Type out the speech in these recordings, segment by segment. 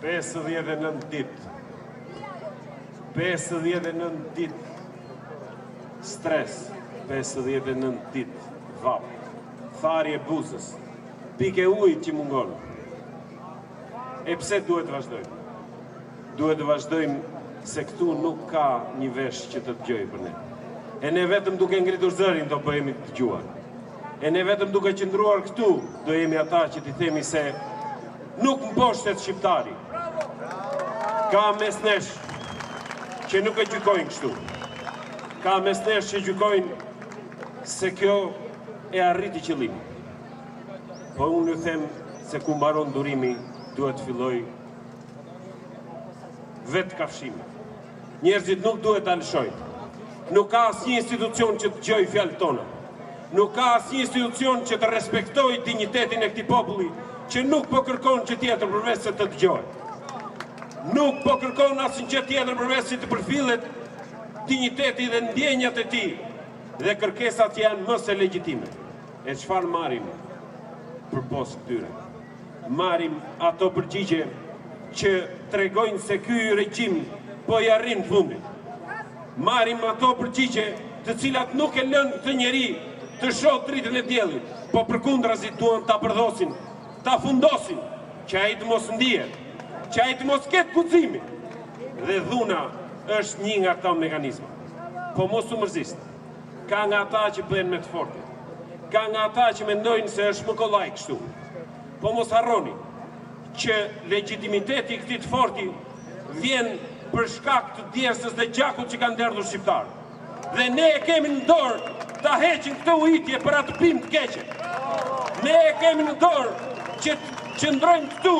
59 ditë. 59 ditë stres, 59 ditë vap, tharje buzës, pike ujë që mungon. E pse duhet të vazhdojmë? Duhet të vazhdojmë se këtu nuk ka një vesh që të dëgjoj për ne. E ne vetëm duke ngritur zërin do bëhemi të dëgjuar. E ne vetëm duke qëndruar këtu do jemi ata që t'i themi se nuk mposhtet shqiptari. Ka mes nesh që nuk e gjykojnë kështu. Ka mes nesh që gjykojnë se kjo e arriti qëllimi. Po unë ju them se ku mbaron durimi duhet të filloj vetë kafshimi. Njerëzit nuk duhet të alëshojnë. Nuk ka asnjë institucion që të dëgjojë fjalët tona. Nuk ka asnjë institucion që të respektojë dinjitetin e këtij populli, që nuk po kërkon që tjetër përveç se të dëgjohet. Nuk po kërkon asnjë gjë tjetër përveç se të përfillet dinjiteti dhe ndjenjat e tij dhe kërkesat që janë më se legjitime. E çfarë marrim përpos këtyre? Marrim ato përgjigje që tregojnë se ky regjim po i arrin fundin. Marrim ato përgjigje të cilat nuk e lën këtë njeri të shohë dritën e diellit, po përkundrazi duan ta përdosin, ta fundosin, që ai të mos ndihet, që ai të mos ketë guximin. Dhe dhuna është një nga këto mekanizma. Po mos u mërzisni. Ka nga ata që bëhen me të fortë. Ka nga ata që mendojnë se është më kollaj kështu. Po mos harroni që legitimiteti i këtij të forti vjen për shkak të djersës dhe gjakut që kanë derdhur shqiptarë. Dhe ne e kemi në dorë ta heqim këtë ujitje për atë pimë të keqe. Ne e kemi në dorë që të qëndrojmë këtu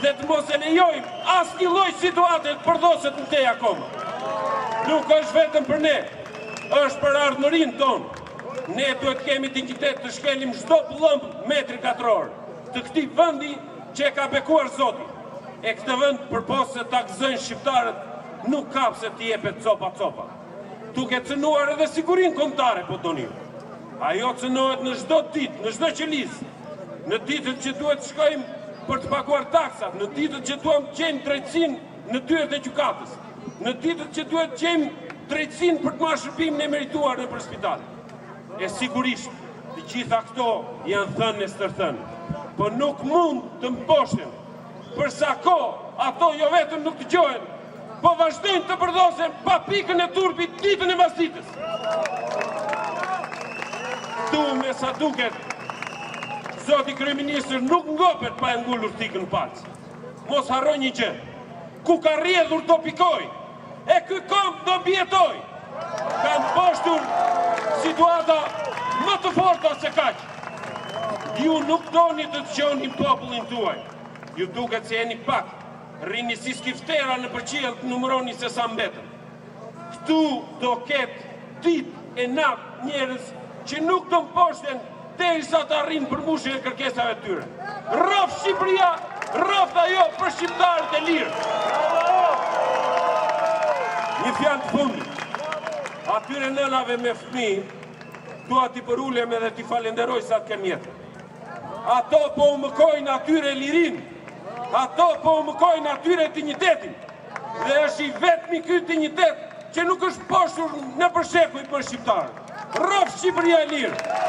dhe të mos e lejojmë asnjë lloj situate të përdoset në tej akoma. Nuk është vetëm për ne, është për ardhmërinë tonë. Ne duhet kemi dignitet të shkelim çdo pëllëmb metri katror të këtij vendi që e ka bekuar Zoti. E këtë vend përpos se ta gëzojnë shqiptarët nuk ka pse t'i jepet copa. Duke cënuar edhe sigurinë kombëtare, po doni. Ajo cënohet në çdo ditë, në çdo qelizë. Në ditët që duhet të shkojmë për të paguar taksat, në ditët që duhet të gjejmë drejtësinë në dyert e gjykatës, në ditët që duhet të gjejmë drejtësinë për të marrë shërbimin e merituar nëpër spital. E sigurisht, të gjitha këto janë thënë e stërthënë, po nuk mund të mposhten. Për sa kohë ato jo vetëm nuk dëgjohen, po vazhdojnë të përdosen pa pikën e turpit ditën e mbas ditës. Tu me sa duket, Zoti kryeministër nuk ngopet pa e ngulur thikën në palcë. Mos harroj një gjë. Ku ka rrjedhur do pikoj, e ky këmbë do mbijetoj. Kanë poshtur situata më të forta se kaq. Ju nuk doni të dëgjoni popullin tuaj. Ju duket se jeni pak, rrini si skiftera në përqiell të numëroni se sa mbetën. Këtu do ketë ditë e natë njerëz që nuk do mposhten derisa të arrijnë përmbushjen e kërkesave të tyre. Rrof Shqipëria, rrof ajo për shqiptarët e lirë. Një fjalë të fundit. Atyre nënave me fëmijë, dua t'i përulem edhe t'i falenderoj sa të kemë jetë. Ato po u mëkojnë atyre lirinë. Ato po mëkojnë atyre dinjitetin. Dhe është i vetmi ky dinjitet që nuk është poshtur në përshekuj për shqiptarët. Rrof Shqipëria e lirë.